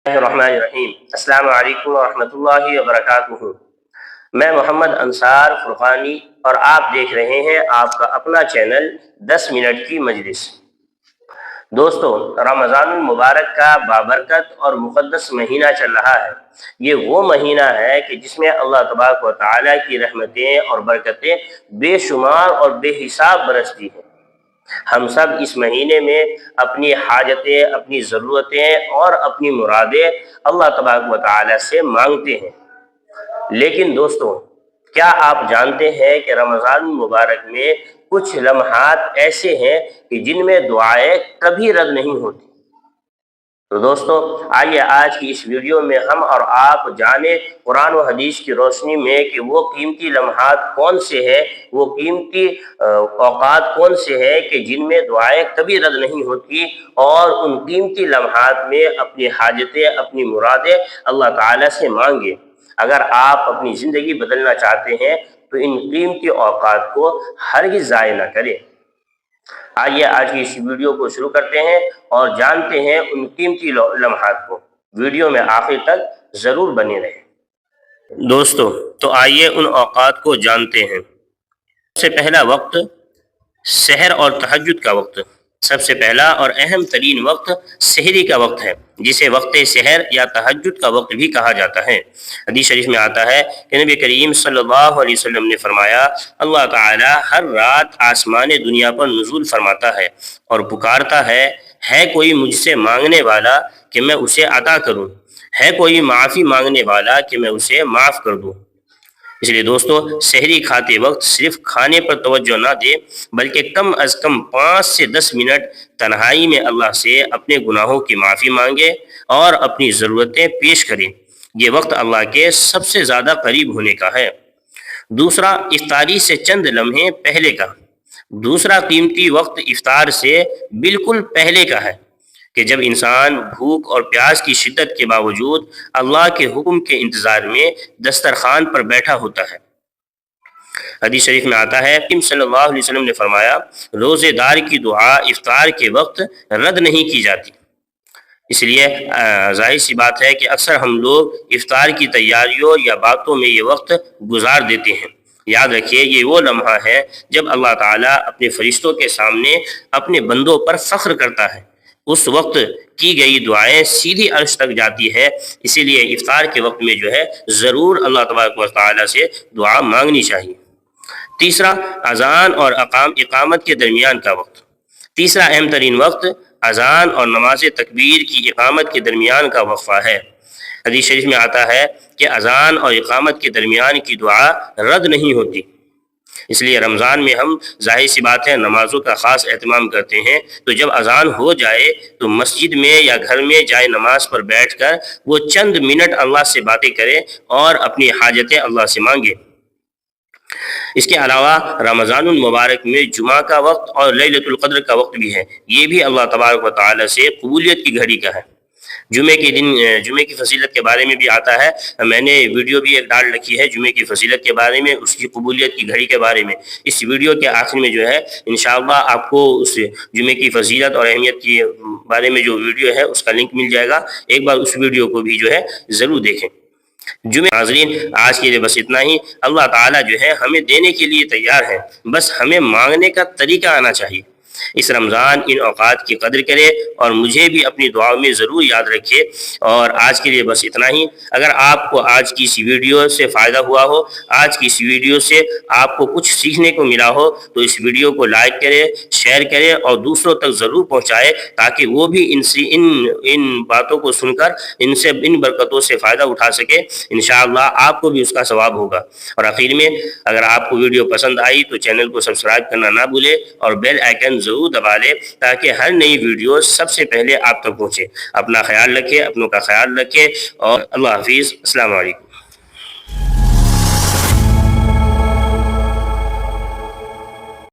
الرحمن الرحیم۔ السلام علیکم ورحمۃ اللہ وبرکاتہ۔ میں محمد انصار فرقانی اور آپ دیکھ رہے ہیں آپ کا اپنا چینل 10 منٹ کی مجلس۔ دوستو، رمضان المبارک کا بابرکت اور مقدس مہینہ چل رہا ہے۔ یہ وہ مہینہ ہے کہ جس میں اللہ تبارک و تعالیٰ کی رحمتیں اور برکتیں بے شمار اور بے حساب برستی ہیں۔ ہم سب اس مہینے میں اپنی حاجتیں، اپنی ضرورتیں اور اپنی مرادیں اللہ تبارک و تعالیٰ سے مانگتے ہیں۔ لیکن دوستو، کیا آپ جانتے ہیں کہ رمضان المبارک میں کچھ لمحات ایسے ہیں کہ جن میں دعائیں کبھی رد نہیں ہوتی؟ تو دوستو، آئیے آج کی اس ویڈیو میں ہم اور آپ جانیں قرآن و حدیث کی روشنی میں کہ وہ قیمتی لمحات کون سے ہیں، وہ قیمتی اوقات کون سے ہیں کہ جن میں دعائیں کبھی رد نہیں ہوتی، اور ان قیمتی لمحات میں اپنی حاجتیں، اپنی مرادیں اللہ تعالیٰ سے مانگیں۔ اگر آپ اپنی زندگی بدلنا چاہتے ہیں تو ان قیمتی اوقات کو ہرگز ضائع نہ کریں۔ آئیے آج کی اس ویڈیو کو شروع کرتے ہیں اور جانتے ہیں ان قیمتی لمحات کو۔ ویڈیو میں آخر تک ضرور بنے رہیں۔ دوستو، تو آئیے ان اوقات کو جانتے ہیں۔ سب سے پہلا وقت سحر اور تہجد کا وقت۔ سب سے پہلا اور اہم ترین وقت سحری کا وقت ہے، جسے وقت سحر یا تہجد کا وقت بھی کہا جاتا ہے۔ حدیث شریف میں آتا ہے کہ نبی کریم صلی اللہ علیہ وسلم نے فرمایا، اللہ تعالی ہر رات آسمان دنیا پر نزول فرماتا ہے اور پکارتا ہے کوئی مجھ سے مانگنے والا کہ میں اسے عطا کروں، ہے کوئی معافی مانگنے والا کہ میں اسے معاف کر دوں۔ اس لیے دوستو، سحری کھاتے وقت صرف کھانے پر توجہ نہ دے، بلکہ کم از کم 5 سے 10 منٹ تنہائی میں اللہ سے اپنے گناہوں کی معافی مانگے اور اپنی ضرورتیں پیش کریں۔ یہ وقت اللہ کے سب سے زیادہ قریب ہونے کا ہے۔ دوسرا، افطاری سے چند لمحے پہلے کا۔ دوسرا قیمتی وقت افطار سے بالکل پہلے کا ہے کہ جب انسان بھوک اور پیاس کی شدت کے باوجود اللہ کے حکم کے انتظار میں دسترخوان پر بیٹھا ہوتا ہے۔ حدیث شریف میں آتا ہے کہ صلی اللہ علیہ وسلم نے فرمایا، روزے دار کی دعا افطار کے وقت رد نہیں کی جاتی۔ اس لیے ظاہر سی بات ہے کہ اکثر ہم لوگ افطار کی تیاریوں یا باتوں میں یہ وقت گزار دیتے ہیں۔ یاد رکھیے، یہ وہ لمحہ ہے جب اللہ تعالیٰ اپنے فرشتوں کے سامنے اپنے بندوں پر فخر کرتا ہے۔ اس وقت کی گئی دعائیں سیدھی عرش تک جاتی ہے۔ اسی لیے افطار کے وقت میں ضرور اللہ تبارک و تعالیٰ سے دعا مانگنی چاہیے۔ تیسرا، اذان اور اقامت کے درمیان کا وقت۔ تیسرا اہم ترین وقت اذان اور نماز تکبیر کی اقامت کے درمیان کا وقفہ ہے۔ حدیث شریف میں آتا ہے کہ اذان اور اقامت کے درمیان کی دعا رد نہیں ہوتی۔ اس لیے رمضان میں ہم ظاہر سی بات ہے نمازوں کا خاص اہتمام کرتے ہیں، تو جب اذان ہو جائے تو مسجد میں یا گھر میں جائے نماز پر بیٹھ کر وہ چند منٹ اللہ سے باتیں کرے اور اپنی حاجتیں اللہ سے مانگے۔ اس کے علاوہ رمضان المبارک میں جمعہ کا وقت اور لیلۃ القدر کا وقت بھی ہے۔ یہ بھی اللہ تبارک و تعالی سے قبولیت کی گھڑی کا ہے۔ جمعے کے دن جمعے کی فضیلت کے بارے میں بھی آتا ہے۔ میں نے ویڈیو بھی ایک ڈال رکھی ہے جمعے کی فضیلت کے بارے میں، اس کی قبولیت کی گھڑی کے بارے میں۔ اس ویڈیو کے آخر میں انشاءاللہ آپ کو اس جمعے کی فضیلت اور اہمیت کے بارے میں جو ویڈیو ہے اس کا لنک مل جائے گا۔ ایک بار اس ویڈیو کو بھی ضرور دیکھیں۔ ناظرین، آج کے لیے بس اتنا ہی۔ اللہ تعالیٰ ہمیں دینے کے لیے تیار ہے، بس ہمیں مانگنے کا طریقہ آنا چاہیے۔ اس رمضان ان اوقات کی قدر کرے اور مجھے بھی اپنی دعاؤں میں ضرور یاد رکھے۔ اور آج کے لیے بس اتنا ہی۔ اگر آپ کو آج کی اس ویڈیو سے فائدہ ہوا ہو، آج کی اس ویڈیو سے آپ کو کچھ سیکھنے کو ملا ہو، تو اس ویڈیو کو لائک کریں، شیئر کریں اور دوسروں تک ضرور پہنچائے، تاکہ وہ بھی ان باتوں کو سن کر ان برکتوں سے فائدہ اٹھا سکے۔ انشاءاللہ آپ کو بھی اس کا ثواب ہوگا۔ اور آخر میں، اگر آپ کو ویڈیو پسند آئی تو چینل کو سبسکرائب کرنا نہ بھولے اور بیل آئیکن ضرور دبا لے، تاکہ ہر نئی ویڈیو سب سے پہلے آپ تک پہنچے۔ اپنا خیال رکھیں، اپنوں کا خیال رکھیں، اور اللہ حافظ۔ السلام علیکم۔